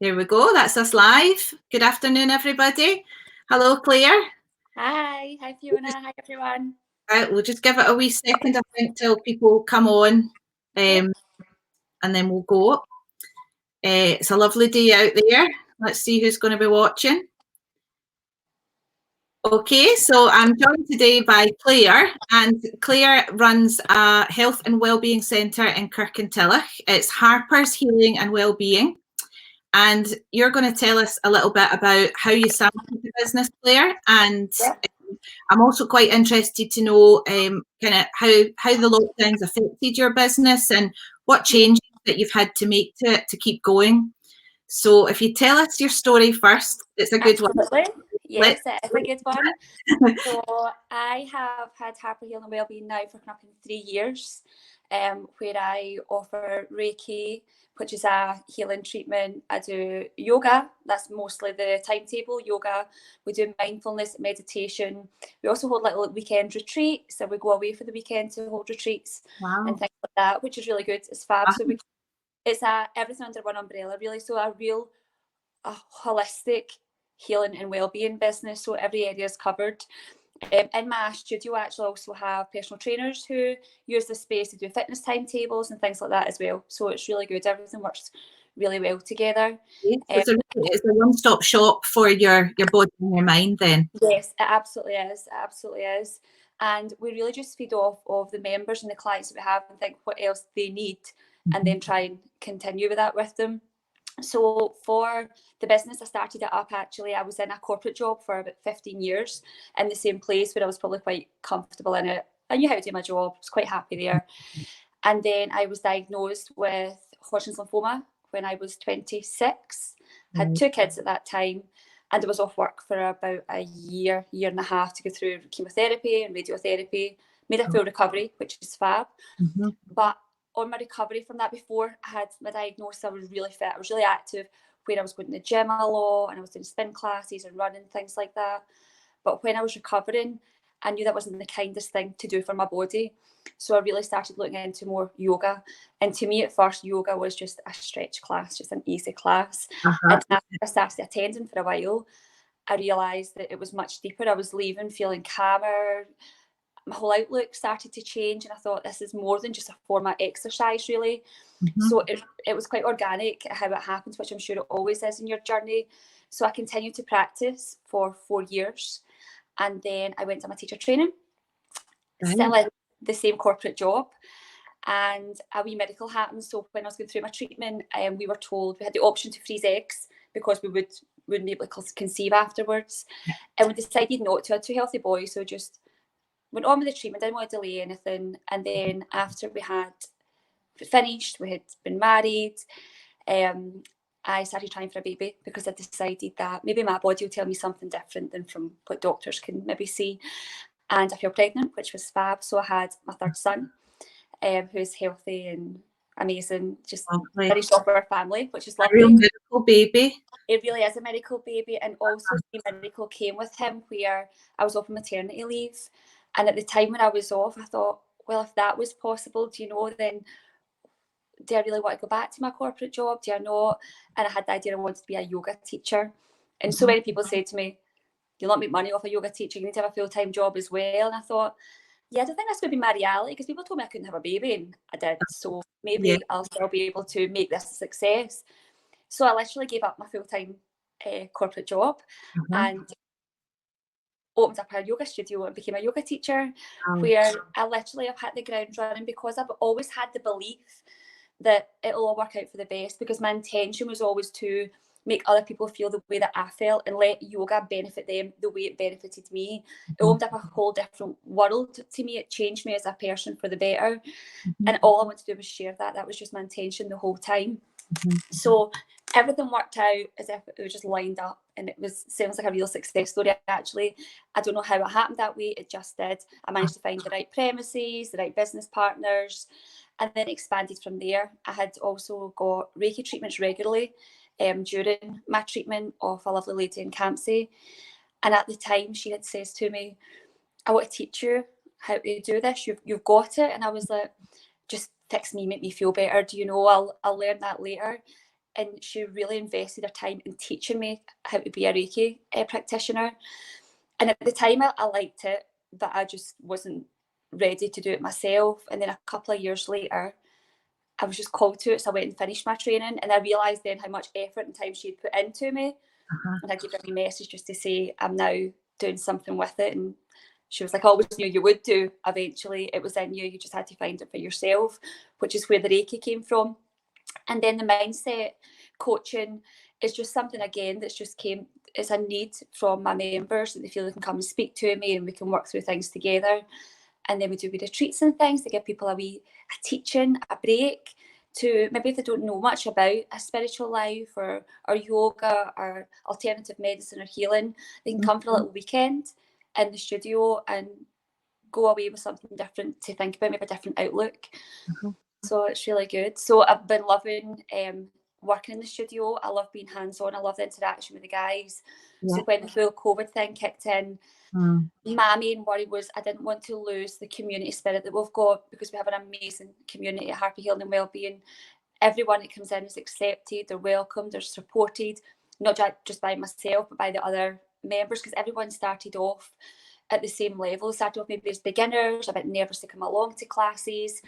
There we go. That's us live. Good afternoon, everybody. Hello, Claire. Hi Fiona. Hi everyone. Right, we'll just give it a wee second, I think, till people come on, and then we'll go. It's a lovely day out there. Let's see who's going to be watching. Okay, so I'm joined today by Claire, and Claire runs a health and wellbeing centre in Kirkintilloch. It's Harper's Healing and Wellbeing. And you're going to tell us a little bit about how you started the business, Claire, and I'm also quite interested to know kind of how the lockdowns affected your business and what changes that you've had to make to it to keep going. So if you tell us your story first, it's a good one. Yes, it is a good one. So I have had Harper Healing and Wellbeing now for coming up in 3 years, where I offer Reiki, which is a healing treatment. I do yoga, that's mostly the timetable, yoga. We do mindfulness, meditation. We also hold little weekend retreats, so we go away for the weekend to hold retreats and things like that, which is really good. It's fab. So it's everything under one umbrella, really. So a holistic healing and wellbeing business, so every area is covered. In my studio, I actually also have personal trainers who use the space to do fitness timetables and things like that as well. So it's really good. Everything works really well together. It's a one-stop shop for your body and your mind then. Yes, it absolutely is. It absolutely is. And we really just feed off of the members and the clients that we have and think what else they need and then try and continue with that with them. So for the business, I started it up actually. I was in a corporate job for about 15 years in the same place where I was probably quite comfortable in it. I knew how to do my job, I was quite happy there. And then I was diagnosed with Hodgkin's lymphoma when I was 26. Had 2 kids at that time, and I was off work for about a year and a half to go through chemotherapy and radiotherapy. Made a full recovery, which is fab. But on my recovery from that, before I had my diagnosis, I was really fit, I was really active, where I was going to the gym a lot and I was doing spin classes and running, things like that. But when I was recovering, I knew that wasn't the kindest thing to do for my body. So I really started looking into more yoga. And to me at first, yoga was just a stretch class, just an easy class. And after I started attending for a while, I realised that it was much deeper. I was leaving feeling calmer. My whole outlook started to change, and I thought this is more than just a form of exercise, really. So it was quite organic how it happens, which I'm sure it always is in your journey. So I continued to practice for 4 years, and then I went to my teacher training, still in the same corporate job, and a wee miracle happened. So when I was going through my treatment, we were told we had the option to freeze eggs because we wouldn't be able to conceive afterwards, and we decided not to. I had 2 healthy boys, so just went on with the treatment, didn't want to delay anything. And then after we had finished, we had been married, I started trying for a baby because I decided that maybe my body will tell me something different than from what doctors can maybe see. And I fell pregnant, which was fab. So I had my 3rd son, who's healthy and amazing, just finished off our family, which is lovely. A real miracle baby. It really is a miracle baby. And also the miracle came with him where I was off on maternity leave. And at the time when I was off, I thought, well, if that was possible, then do I really want to go back to my corporate job? Do I not? And I had the idea I wanted to be a yoga teacher. And so many people say to me, you'll not make money off a yoga teacher, you need to have a full-time job as well. And I thought, yeah, I don't think that's going to be my reality, because people told me I couldn't have a baby, and I did. So maybe I'll still be able to make this a success. So I literally gave up my full-time corporate job and opened up a yoga studio and became a yoga teacher, where I literally have hit the ground running, because I've always had the belief that it'll all work out for the best, because my intention was always to make other people feel the way that I felt and let yoga benefit them the way it benefited me. It opened up a whole different world to me. It changed me as a person for the better. And all I wanted to do was share that. That was just my intention the whole time. So everything worked out as if it was just lined up, and it sounds like a real success story actually. I don't know how it happened that way, it just did. I managed to find the right premises, the right business partners, and then expanded from there. I had also got Reiki treatments regularly during my treatment of a lovely lady in Campsie. And at the time she had says to me, I want to teach you how to do this, you've got it. And I was like, just fix me, make me feel better, I'll learn that later. and she really invested her time in teaching me how to be a Reiki practitioner. And at the time I liked it, but I just wasn't ready to do it myself. And then a couple of years later, I was just called to it, so I went and finished my training, and I realised then how much effort and time she'd put into me. And I gave her a message just to say I'm now doing something with it, and she was like, I always knew you would do. Eventually it was in you, you just had to find it for yourself, which is where the Reiki came from. And then the mindset coaching is just something, again, that's just came, it's a need from my members that they feel they can come and speak to me and we can work through things together. And then we do retreats and things to give people a teaching, a break, to maybe if they don't know much about a spiritual life or yoga or alternative medicine or healing, they can come for a little weekend in the studio and go away with something different to think about, maybe a different outlook. So it's really good. So I've been loving working in the studio. I love being hands-on. I love the interaction with the guys. Yeah. So when the full COVID thing kicked in, my main worry was I didn't want to lose the community spirit that we've got, because we have an amazing community at Harper Healing and Wellbeing. Everyone that comes in is accepted, they're welcomed, they're supported, not just by myself, but by the other members, because everyone started off at the same level. Started off maybe as beginners, a bit nervous to come along to classes.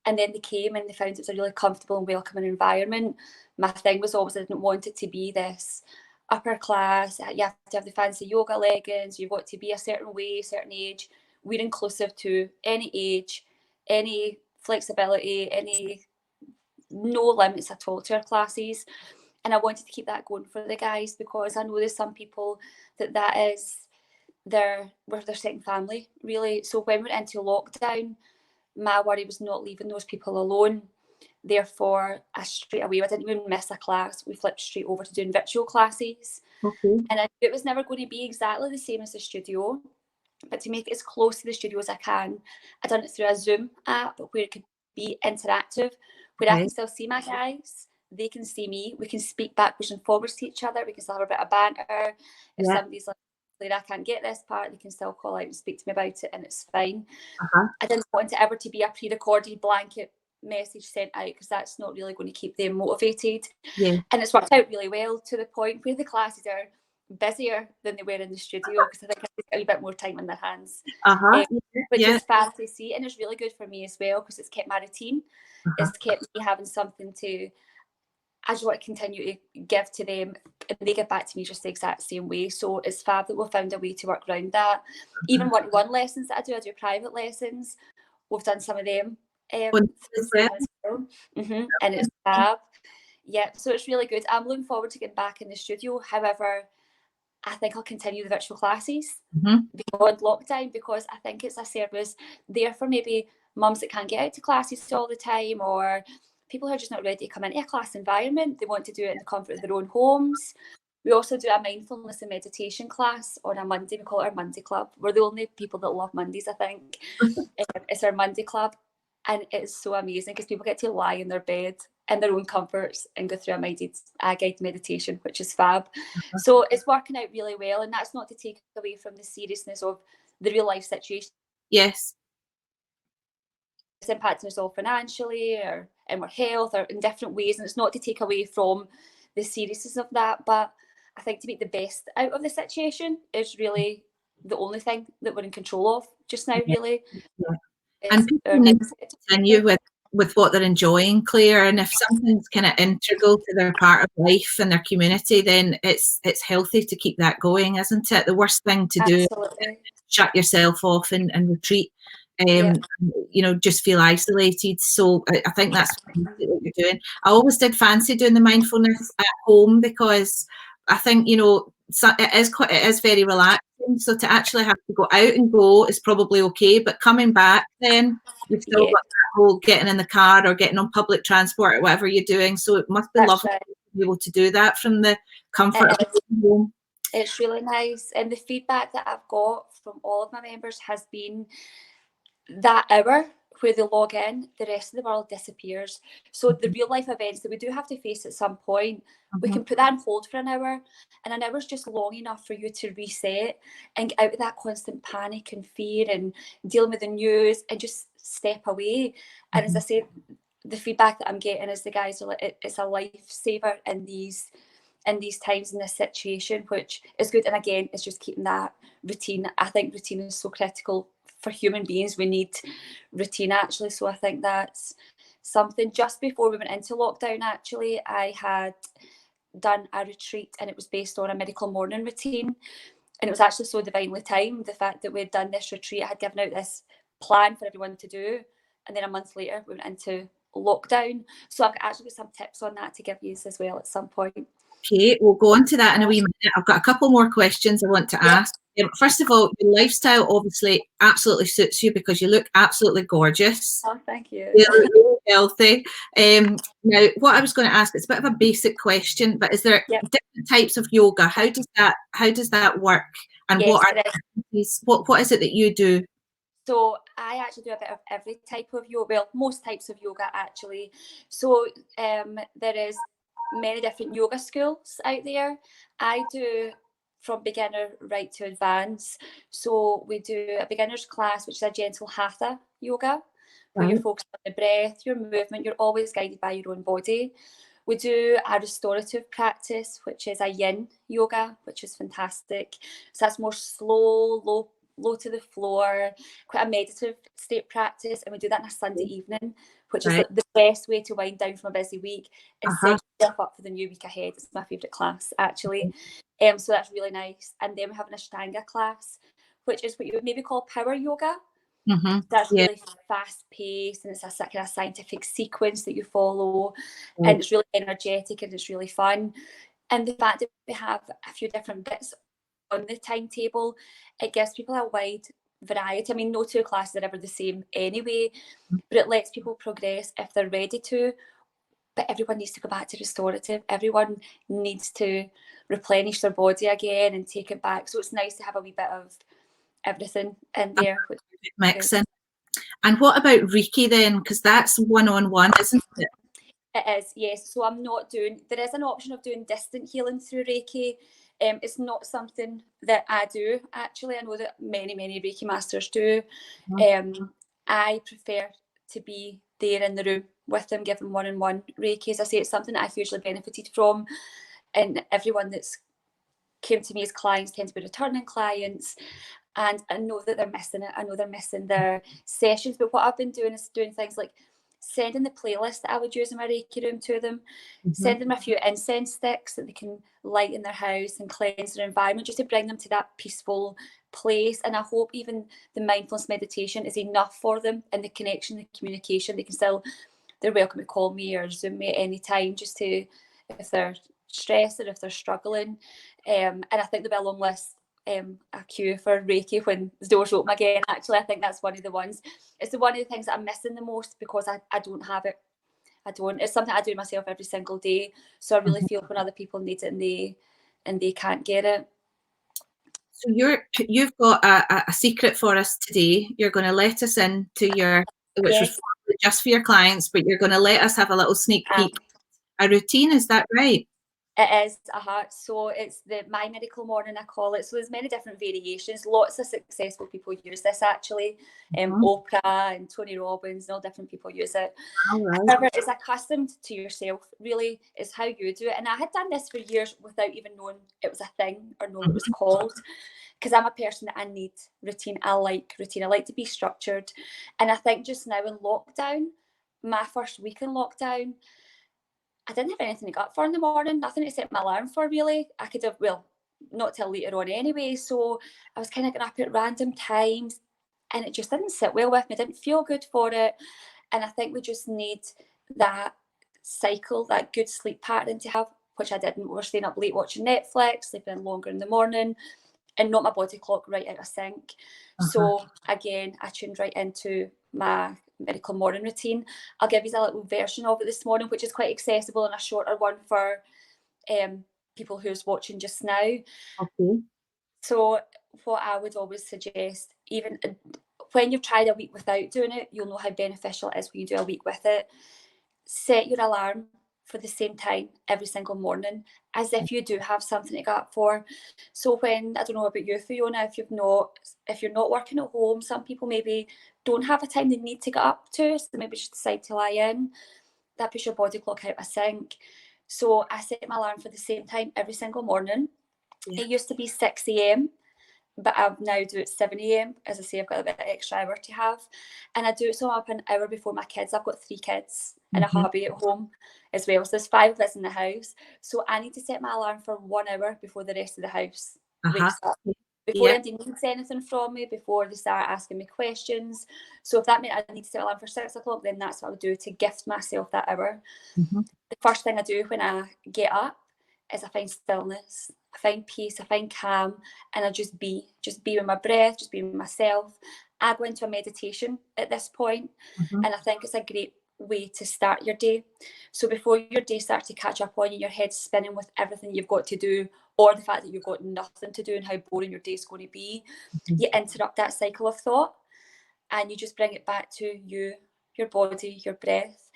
And then they came and they found it was a really comfortable and welcoming environment. My thing was always I didn't want it to be this upper class, you have to have the fancy yoga leggings, you've got to be a certain way, certain age. We're inclusive to any age, any flexibility, no limits at all to our classes. And I wanted to keep that going for the guys, because I know there's some people that is their second family, really. So when we went into lockdown, my worry was not leaving those people alone. Therefore, I straight away, I didn't even miss a class. We flipped straight over to doing virtual classes. Okay. And I knew it was never going to be exactly the same as the studio, but to make it as close to the studio as I can, I done it through a Zoom app where it could be interactive, where I can still see my guys, they can see me, we can speak backwards and forwards to each other, we can still have a bit of banter. If somebody's like, I can't get this part, they can still call out and speak to me about it, and it's fine. I didn't want it ever to be a pre-recorded blanket message sent out, because that's not really going to keep them motivated. And it's worked out really well, to the point where the classes are busier than they were in the studio, because I think I take a little bit more time in their hands, which is fab to see. And it's really good for me as well, because it's kept my routine. It's kept me having something to, I just want to continue to give to them, and they give back to me just the exact same way. So it's fab that we've found a way to work around that. Even one-to-one lessons that I do private lessons. We've done some of them. And it's fab. Yeah, so it's really good. I'm looking forward to getting back in the studio. However, I think I'll continue the virtual classes beyond lockdown, because I think it's a service there for maybe mums that can't get out to classes all the time, or people who are just not ready to come into a class environment. They want to do it in the comfort of their own homes. We also do a mindfulness and meditation class on a Monday. We call it our Monday Club. We're the only people that love Mondays, I think. It's our Monday Club. And it's so amazing, because people get to lie in their bed in their own comforts and go through a guided meditation, which is fab. So it's working out really well. And that's not to take away from the seriousness of the real life situation. Yes. It's impacting us all financially or in our health or in different ways. And it's not to take away from the seriousness of that. But I think to make the best out of the situation is really the only thing that we're in control of just now, really. And people need to continue with what they're enjoying, Claire. And if something's kind of integral to their part of life and their community, then it's healthy to keep that going, isn't it? The worst thing to do is shut yourself off and retreat, just feel isolated. So I think that's what you're doing. I always did fancy doing the mindfulness at home, because I think, it is very relaxing. So to actually have to go out and go is probably okay, but coming back, then you've still got that whole getting in the car or getting on public transport or whatever you're doing. So it must be lovely to be able to do that from the comfort of home. It's really nice, and the feedback that I've got from all of my members has been that hour where they log in, the rest of the world disappears. So the real life events that we do have to face at some point, we can put that on hold for an hour, and an hour is just long enough for you to reset and get out of that constant panic and fear and dealing with the news and just step away. And as I said, the feedback that I'm getting is the guys are like, it's a lifesaver in these times, in this situation, which is good. And again, it's just keeping that routine. I think routine is so critical for human beings. We need routine, actually. So I think that's something. Just before we went into lockdown, actually, I had done a retreat, and it was based on a miracle morning routine. And it was actually so divinely timed, the fact that we'd done this retreat. I had given out this plan for everyone to do, and then a month later we went into lockdown. So I've actually got some tips on that to give you as well at some point. Okay, we'll go on to that in a wee minute. I've got a couple more questions I want to ask. First of all, your lifestyle obviously absolutely suits you because you look absolutely gorgeous. Oh, thank you. You look really healthy. Now, what I was going to ask, it's a bit of a basic question, but is there different types of yoga? How does that work? And Yes, what is it that you do? So I actually do a bit of every type of yoga, well, most types of yoga actually. So there is many different yoga schools out there. I do from beginner right to advanced. So we do a beginner's class, which is a gentle hatha yoga, where you're focused on the breath, your movement, you're always guided by your own body. We do a restorative practice, which is a yin yoga, which is fantastic. So that's more slow, low to the floor, quite a meditative state practice. And we do that on a Sunday evening, which is the best way to wind down from a busy week and set yourself up for the new week ahead. It's my favourite class, actually. So that's really nice. And then we have an Ashtanga class, which is what you would maybe call power yoga. That's really fast paced, and it's a kind of scientific sequence that you follow, and it's really energetic and it's really fun. And the fact that we have a few different bits on the timetable, it gives people a wide variety. I mean, no two classes are ever the same anyway, but it lets people progress if they're ready to. But everyone needs to go back to restorative. Everyone needs to replenish their body again and take it back. So it's nice to have a wee bit of everything in there. Mixing. And what about Reiki then? Because that's one-on-one, isn't it? It is, yes. So there is an option of doing distant healing through Reiki. It's not something that I do, actually. I know that many Reiki masters do. I prefer to be there in the room with them, giving one-on-one Reiki. As I say, it's something that I've hugely benefited from, and everyone that's came to me as clients tend to be returning clients, and I know that they're missing it. I know they're missing their sessions. But what I've been doing is doing things like sending the playlist that I would use in my Reiki room to them, sending them a few incense sticks that they can light in their house and cleanse their environment, just to bring them to that peaceful place. And I hope even the mindfulness meditation is enough for them, and the connection, the communication. They're welcome to call me or Zoom me at any time, just to, if they're stressed or if they're struggling. And I think there'll be a long list, a queue for Reiki when the doors open again. Actually, I think that's one of the ones. It's one of the things that I'm missing the most, because I don't have it. It's something I do myself every single day. So I really feel when other people need it and they can't get it. So you've got a secret for us today. You're going to let us into which was just for your clients, but you're going to let us have a little sneak peek. A routine, is that right? It is, so it's my miracle morning, I call it. So there's many different variations. Lots of successful people use this, actually. Oprah and Tony Robbins and all different people use it. However, it's accustomed to yourself, really, is how you do it. And I had done this for years without even knowing it was a thing or knowing it was called, because I'm a person that I need routine. I like routine. I like to be structured. And I think just now in lockdown, my first week in lockdown, I didn't have anything to get up for in the morning, nothing to set my alarm for, really. I could have, not till later on anyway. So I was kind of getting up at random times, and it just didn't sit well with me. I didn't feel good for it. And I think we just need that cycle, that good sleep pattern to have, which I didn't. We were staying up late watching Netflix, sleeping longer in the morning, and not my body clock right out of sync. So again, I tuned right into my miracle morning routine. I'll give you a little version of it this morning, which is quite accessible, and a shorter one for people who's watching just now. So what I would always suggest, even when you've tried a week without doing it, you'll know how beneficial it is when you do a week with it. Set your alarm for the same time every single morning, as if you do have something to get up for. So when, I don't know about you, Fiona, if you're not working at home, some people maybe don't have a time they need to get up to, so maybe just decide to lie in. That puts your body clock out of sync. So I set my alarm for the same time every single morning. Yeah. It used to be 6 a.m. but I now do it 7 a.m. As I say, I've got a bit of extra hour to have. And I do it so I'm up an hour before my kids. I've got 3 kids and a hubby at home as well. So there's 5 of us in the house. So I need to set my alarm for 1 hour before the rest of the house wakes up. Before anybody needs anything from me, before they start asking me questions. So if that meant I need to set my alarm for 6 o'clock, then that's what I would do to gift myself that hour. The first thing I do when I get up is I find stillness, I find peace, I find calm, and I just be with my breath, just be with myself. I go into a meditation at this point, and I think it's a great way to start your day. So before your day starts to catch up on you, your head's spinning with everything you've got to do, or the fact that you've got nothing to do and how boring your day's going to be, you interrupt that cycle of thought and you just bring it back to you, your body, your breath.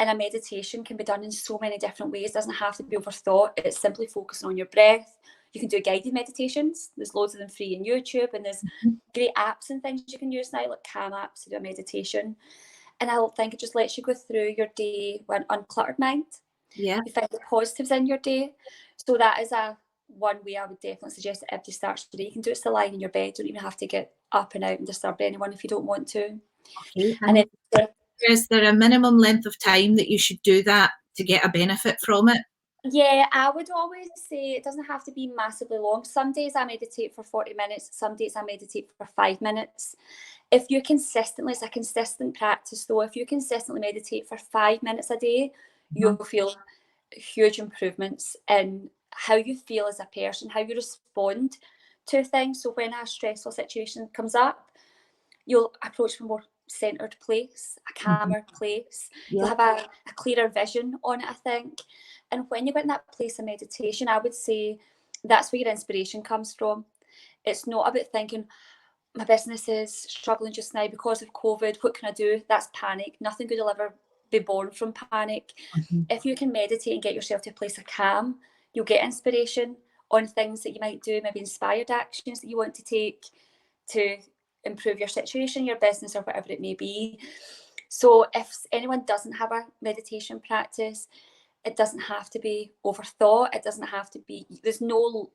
And a meditation can be done in so many different ways. It doesn't have to be overthought. It's simply focusing on your breath. You can do guided meditations. There's loads of them free on YouTube, and there's great apps and things you can use now, like Calm apps to do a meditation. And I think it just lets you go through your day with an uncluttered mind. Yeah. You find the positives in your day. So that is one way I would definitely suggest that everybody starts today. You can do it still lying in your bed. You don't even have to get up and out and disturb anyone if you don't want to. Okay. And then, is there a minimum length of time that you should do that to get a benefit from it? Yeah, I would always say it doesn't have to be massively long. Some days I meditate for 40 minutes. Some days I meditate for 5 minutes. If you consistently, it's a consistent practice though, if you consistently meditate for 5 minutes a day, you'll feel huge improvements in how you feel as a person, how you respond to things. So when a stressful situation comes up, you'll approach from a more centered place, a calmer place. You'll have a clearer vision on it, I think. And when you get in that place of meditation, I would say that's where your inspiration comes from. It's not about thinking, my business is struggling just now because of COVID, what can I do? That's panic. Nothing good will ever be born from panic. If you can meditate and get yourself to a place of calm, you'll get inspiration on things that you might do, maybe inspired actions that you want to take to improve your situation, your business, or whatever it may be. So if anyone doesn't have a meditation practice, it doesn't have to be overthought. It doesn't have to be, there's no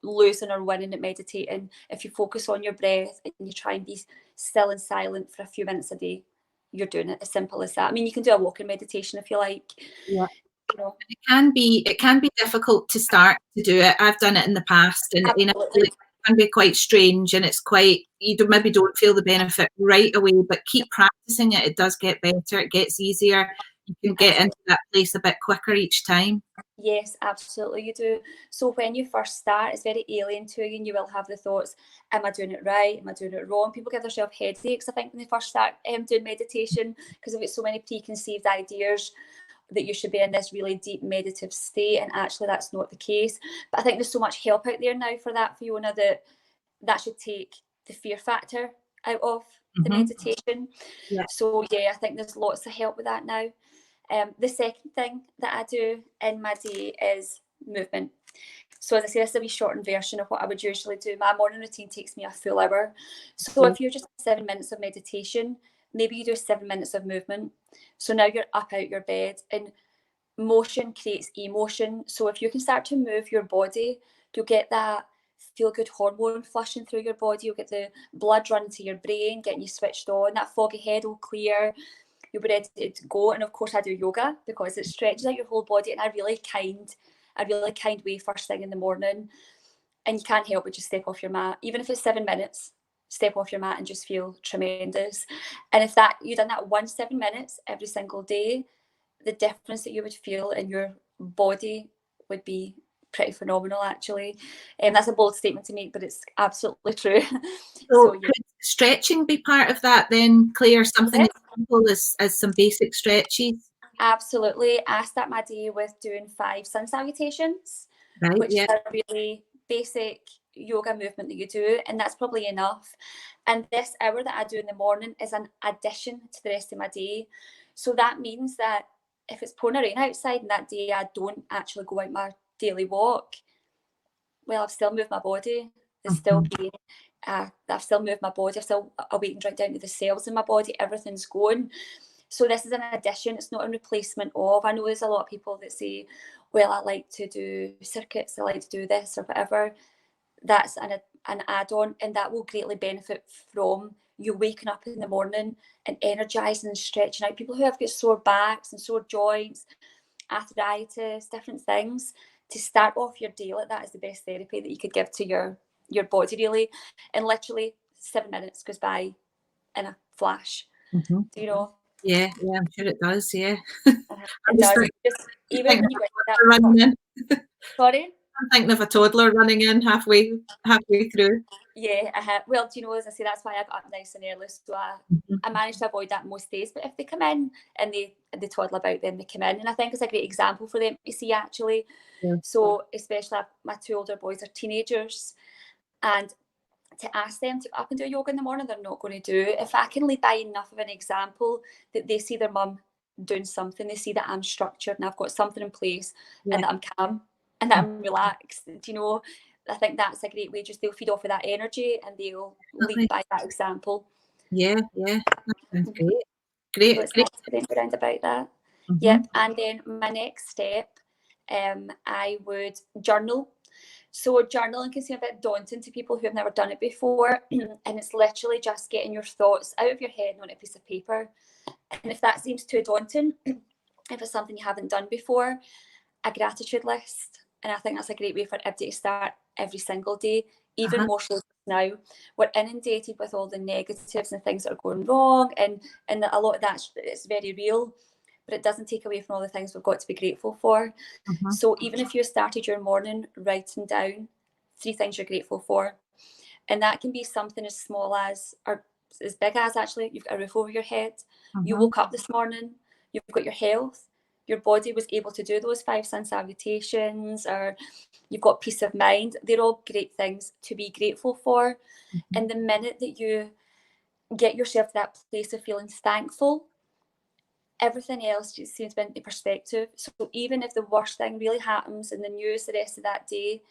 losing or winning at meditating. If you focus on your breath and you try and be still and silent for a few minutes a day, you're doing it. As simple as that. I mean, you can do a walking meditation if you like. Yeah. You know. It can be difficult to start to do it. I've done it in the past, and Absolutely. it can be quite strange, and it's quite, maybe don't feel the benefit right away, but keep practicing it. It does get better. It gets easier. You can get into that place a bit quicker each time. Yes, absolutely you do. So when you first start, it's very alien to you, and you will have the thoughts, am I doing it right? Am I doing it wrong? People give themselves headaches, I think, when they first start doing meditation, because they've got so many preconceived ideas that you should be in this really deep meditative state, and actually that's not the case. But I think there's so much help out there now for that, Fiona, that should take the fear factor out of the meditation. So yeah, I think there's lots of help with that now. The second thing that I do in my day is movement. So as I say, this is a wee shortened version of what I would usually do. My morning routine takes me a full hour. So if you're just 7 minutes of meditation, maybe you do 7 minutes of movement. So now you're up out your bed, and motion creates emotion. So if you can start to move your body, you'll get that feel-good hormone flushing through your body. You'll get the blood running to your brain, getting you switched on. That foggy head will clear. You'll be ready to go. And of course I do yoga because it stretches out your whole body in a really kind way first thing in the morning. And you can't help but just step off your mat. Even if it's 7 minutes, step off your mat and just feel tremendous. And if you've done that 7 minutes every single day, the difference that you would feel in your body would be pretty phenomenal, actually. That's a bold statement to make, but it's absolutely true. So could stretching be part of that then, Claire? Something as simple as some basic stretches? Absolutely. I start my day with doing 5 sun salutations, which is a really basic yoga movement that you do, and that's probably enough. And this hour that I do in the morning is an addition to the rest of my day. So that means that if it's pouring rain outside and that day I don't actually go out my daily walk, well, I've still moved my body. There's still pain. I've still moved my body. I've still awakened right down to the cells in my body. Everything's going. So this is an addition. It's not a replacement of. I know there's a lot of people that say, well, I like to do circuits. I like to do this or whatever. That's an add-on, and that will greatly benefit from you waking up in the morning and energizing and stretching out. People who have got sore backs and sore joints, arthritis, different things, to start off your day like that is the best therapy that you could give to your body, really. And literally 7 minutes goes by in a flash. Do you know? Yeah, I'm sure it does. Yeah, It does. Just even when you get that. Sorry? I'm thinking of a toddler running in halfway through. Yeah, well, do you know, as I say, that's why I got up nice and early, so I managed to avoid that most days. But if they come in and they toddle about, then they come in, and I think it's a great example for them to see, actually. Yeah. So especially my 2 older boys are teenagers, and to ask them to get up and do yoga in the morning, they're not going to do. If I can lead by enough of an example that they see their mum doing something, they see that I'm structured and I've got something in place, and that I'm calm and that I'm relaxed, do you know, I think that's a great way. Just they'll feed off of that energy and they'll lead by that example. Yeah, that sounds great. So it's nice to think around about that. Yep. And then my next step, I would journal. So journaling can seem a bit daunting to people who have never done it before, and it's literally just getting your thoughts out of your head and on a piece of paper. And if that seems too daunting, if it's something you haven't done before, a gratitude list. And I think that's a great way for everybody to start every single day, even more so now. We're inundated with all the negatives and things that are going wrong, and a lot of that is very real, but it doesn't take away from all the things we've got to be grateful for. So even if you started your morning writing down 3 things you're grateful for, and that can be something as small as, or as big as, actually, you've got a roof over your head, you woke up this morning, you've got your health, your body was able to do those 5 sun salutations, or you've got peace of mind. They're all great things to be grateful for. And the minute that you get yourself to that place of feeling thankful, everything else just seems to be into perspective. So even if the worst thing really happens in the news the rest of that day,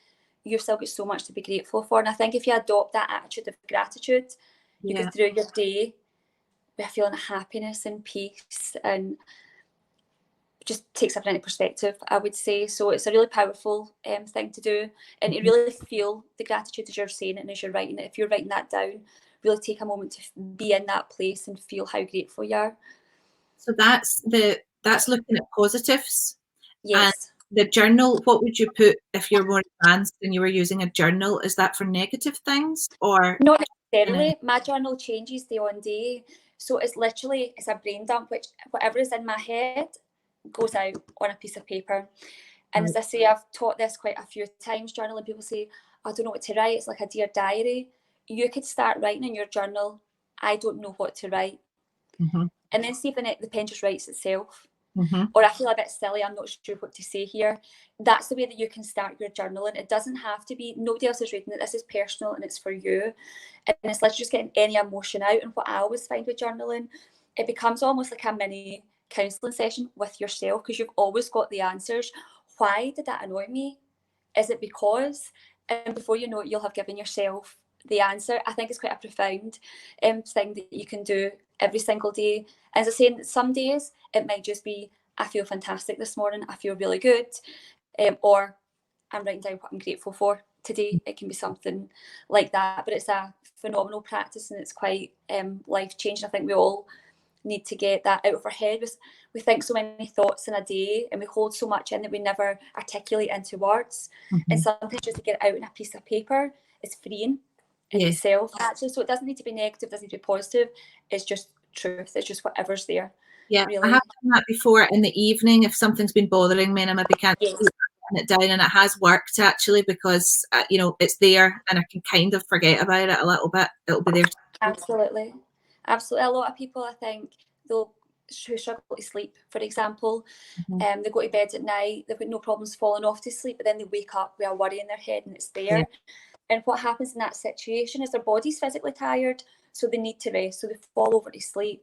you've still got so much to be grateful for. And I think if you adopt that attitude of gratitude, you go through your day with a feeling of happiness and peace, and just takes everything into perspective, I would say. So it's a really powerful thing to do, and to really feel the gratitude as you're saying it and as you're writing it. If you're writing that down, really take a moment to be in that place and feel how grateful you are. So that's looking at positives. Yes. And the journal, what would you put if you're more advanced and you were using a journal? Is that for negative things or? Not necessarily. My journal changes day on day. So it's a brain dump, which whatever is in my head goes out on a piece of paper. And as I say, I've taught this quite a few times, journaling. People say, I don't know what to write. It's like a dear diary. You could start writing in your journal, I don't know what to write. And then see if the pen just writes itself. Or I feel a bit silly, I'm not sure what to say here. That's the way that you can start your journaling. It doesn't have to be, nobody else is reading it. This is personal and it's for you. And it's like just getting any emotion out. And what I always find with journaling, it becomes almost like a mini counselling session with yourself, because you've always got the answers. Why did that annoy me? Is it because? And before you know it, you'll have given yourself the answer. I think it's quite a profound thing that you can do every single day. As I say, some days it might just be, I feel fantastic this morning, I feel really good, or I'm writing down what I'm grateful for today. It can be something like that, but it's a phenomenal practice and it's quite life-changing. I think we all need to get that out of our head. We think so many thoughts in a day and we hold so much in that we never articulate into words. And sometimes just to get it out on a piece of paper is freeing in itself, actually. So it doesn't need to be negative, it doesn't need to be positive. It's just truth. It's just whatever's there. Yeah, really. I have done that before in the evening if something's been bothering me and I maybe can't put it down, and it has worked actually, because it's there and I can kind of forget about it a little bit. It'll be there. Absolutely. A lot of people, I think, who struggle to sleep, for example, they go to bed at night, they've got no problems falling off to sleep, but then they wake up with a worry in their head and it's there. And what happens in that situation is their body's physically tired, so they need to rest, so they fall over to sleep.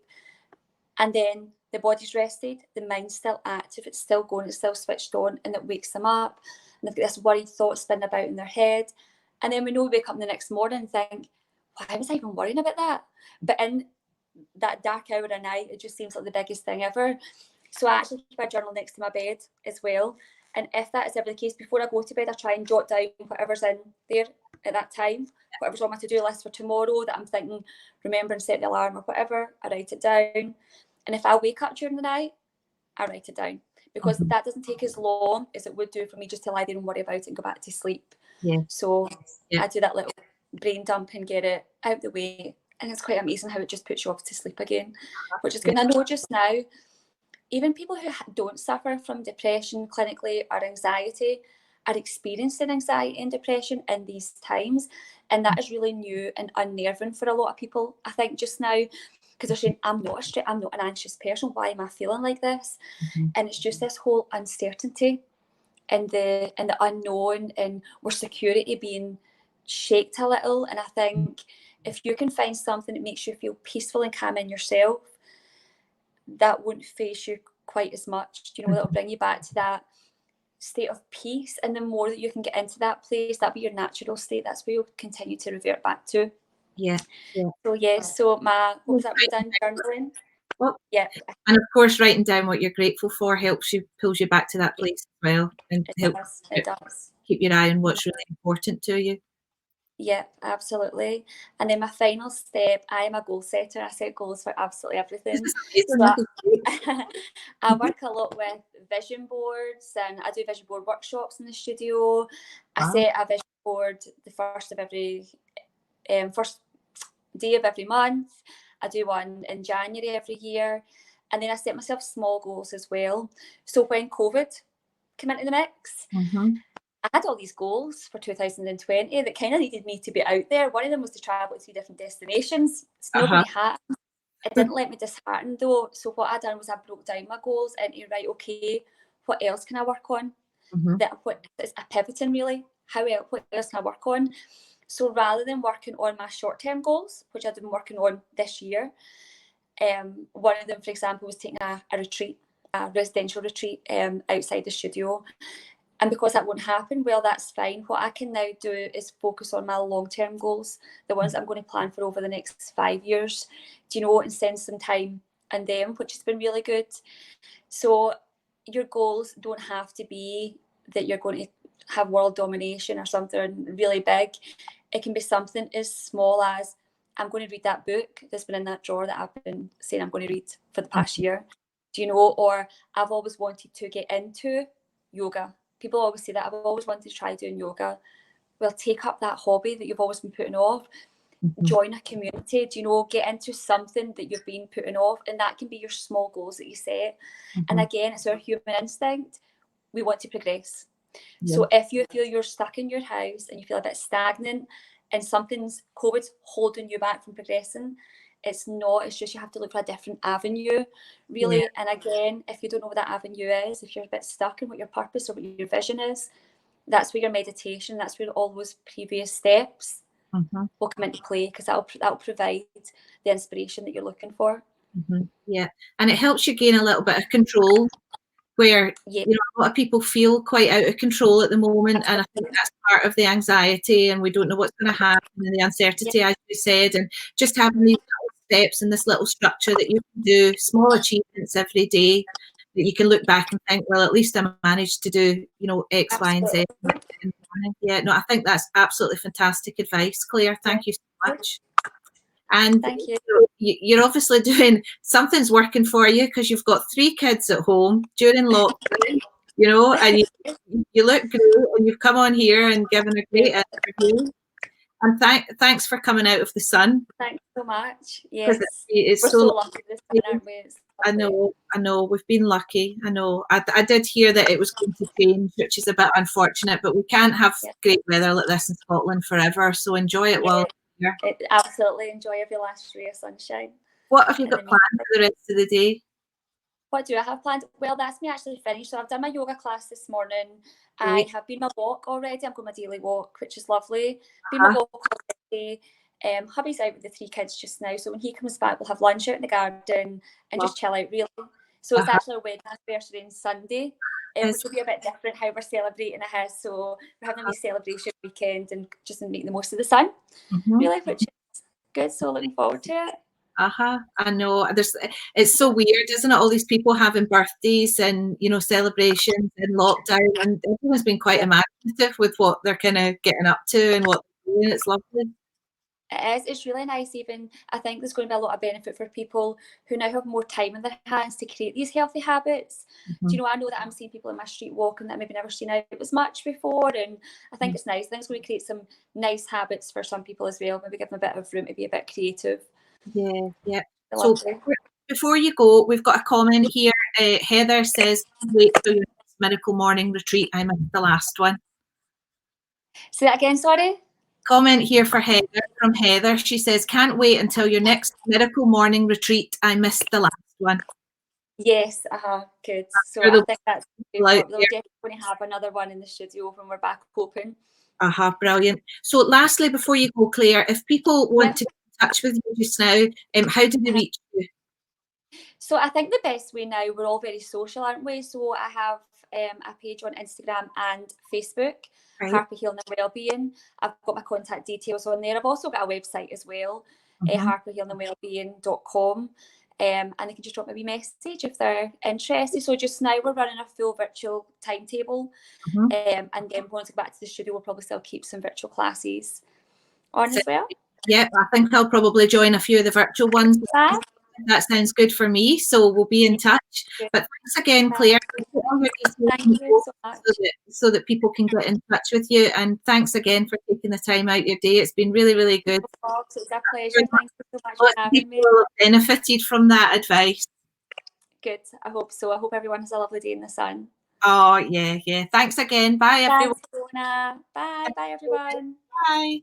And then the body's rested, the mind's still active, it's still going, it's still switched on, and it wakes them up. And they've got this worried thought spinning about in their head. And then we know we wake up the next morning and think, why was I even worrying about that? But in that dark hour of night, it just seems like the biggest thing ever. So I actually keep a journal next to my bed as well. And if that is ever the case, before I go to bed, I try and jot down whatever's in there at that time, whatever's on my to-do list for tomorrow that I'm thinking, remember and set the alarm or whatever, I write it down. And if I wake up during the night, I write it down, because that doesn't take as long as it would do for me just to lie there and worry about it and go back to sleep. Yeah. So I do that little brain dump and get it out the way. And it's quite amazing how it just puts you off to sleep again, which is good. And I know just now, even people who don't suffer from depression clinically or anxiety are experiencing anxiety and depression in these times. And that is really new and unnerving for a lot of people, I think, just now, because they're saying, I'm not an anxious person. Why am I feeling like this? And it's just this whole uncertainty and the unknown, and where security being shaked a little. And I think if you can find something that makes you feel peaceful and calm in yourself, that won't face you quite as much. You know, that'll bring you back to that state of peace. And the more that you can get into that place, that'll be your natural state. That's where you'll continue to revert back to. Yeah. So yes, so what was that we done? Journaling. Well, yeah. And of course, writing down what you're grateful for pulls you back to that place as well, and helps keep your eye on what's really important to you. Yeah, absolutely. And then my final step, I am a goal setter. I set goals for absolutely everything. So I work a lot with vision boards, and I do vision board workshops in the studio. I set a vision board the first day of every month. I do one in January every year. And then I set myself small goals as well. So when COVID came into the mix, I had all these goals for 2020 that kind of needed me to be out there. One of them was to travel to 3 different destinations. Nobody had. It didn't let me dishearten though. So what I done was I broke down my goals into, right, okay, what else can I work on? What is a pivoting really? What else can I work on? So rather than working on my short-term goals, which I've been working on this year, one of them, for example, was taking a retreat, a residential retreat outside the studio. And because that won't happen, well, that's fine. What I can now do is focus on my long-term goals, the ones that I'm going to plan for over the next 5 years, and spend some time on them, which has been really good. So your goals don't have to be that you're going to have world domination or something really big. It can be something as small as, I'm going to read that book that's been in that drawer that I've been saying I'm going to read for the past year. Or I've always wanted to get into yoga. People always say that, I've always wanted to try doing yoga. Well, take up that hobby that you've always been putting off. Join a community, get into something that you've been putting off. And that can be your small goals that you set. And again, it's our human instinct. We want to progress. So if you feel you're stuck in your house and you feel a bit stagnant and COVID's holding you back from progressing, it's not. It's just you have to look for a different avenue, really. And again, if you don't know what that avenue is, if you're a bit stuck in what your purpose or what your vision is, that's where your meditation, that's where all those previous steps will come into play, because that'll provide the inspiration that you're looking for. Yeah, and it helps you gain a little bit of control, where a lot of people feel quite out of control at the moment, and I think that's part of the anxiety, and we don't know what's going to happen, and the uncertainty, as you said, and just having these little steps and this little structure that you can do, small achievements every day that you can look back and think, well, at least I managed to do, X, Y, and Z. Yeah, no, I think that's absolutely fantastic advice, Claire. Thank you so much. And thank you. You're obviously doing something's working for you, because you've got 3 kids at home during lockdown, and you look great, and you've come on here and given a great interview. And thanks for coming out of the sun. Thanks so much. Yes, it's we're so lucky this time, aren't we? I know, we've been lucky. I know. I did hear that it was going to change, which is a bit unfortunate, but we can't have great weather like this in Scotland forever. So enjoy it while you're here. Absolutely, enjoy every last ray of sunshine. What have you got planned for the rest of the day? What do I have planned? Well, that's me actually finished. So I've done my yoga class this morning. I have been my walk already. I'm going my daily walk, which is lovely. Been my walk already. Hubby's out with the 3 kids just now. So when he comes back, we'll have lunch out in the garden and just chill out, really. So it's actually our wedding anniversary on Sunday, which will be a bit different how we're celebrating it. So we're having a wee celebration weekend and just making the most of the sun, really, which is good. So looking forward to it. I know. It's so weird, isn't it? All these people having birthdays and, you know, celebrations in lockdown, and everyone's been quite imaginative with what they're kind of getting up to and what they're doing. It's lovely. It is. It's really nice. Even I think there's going to be a lot of benefit for people who now have more time in their hands to create these healthy habits. Do you know, I know that I'm seeing people in my street walking that I've maybe never seen out as much before, and I think it's nice. I think it's going to create some nice habits for some people as well. Maybe give them a bit of room to be a bit creative. Yeah. So before you go, we've got a comment here. Heather says, "Wait for your miracle morning retreat. I missed the last one." Say that again. Sorry. Comment here for Heather, from Heather. She says, "Can't wait until your next miracle morning retreat. I missed the last one." Yes, good. So I think that's we're definitely going to have another one in the studio when we're back open. Brilliant. So lastly, before you go, Claire, if people want to get in touch with you just now, how do they reach you? So I think the best way now, we're all very social, aren't we? So I have a page on Instagram and Facebook, Harper Healing and Wellbeing. I've got my contact details on there. I've also got a website as well, harperhealingandwellbeing.com. And they can just drop me a wee message if they're interested. So just now we're running a full virtual timetable. And then once we get back to the studio, we'll probably still keep some virtual classes on as well. Yeah, I think I'll probably join a few of the virtual ones. That sounds good for me. So we'll be in touch. But thanks again, Claire. Thank you so much. So that people can get in touch with you. And thanks again for taking the time out your day. It's been really, really good. It's a pleasure. Thank you so much for having me. People have benefited from that advice. Good. I hope so. I hope everyone has a lovely day in the sun. Oh, yeah. Thanks again. Bye, everyone. Thanks, Fiona. Bye. Bye, everyone. Bye.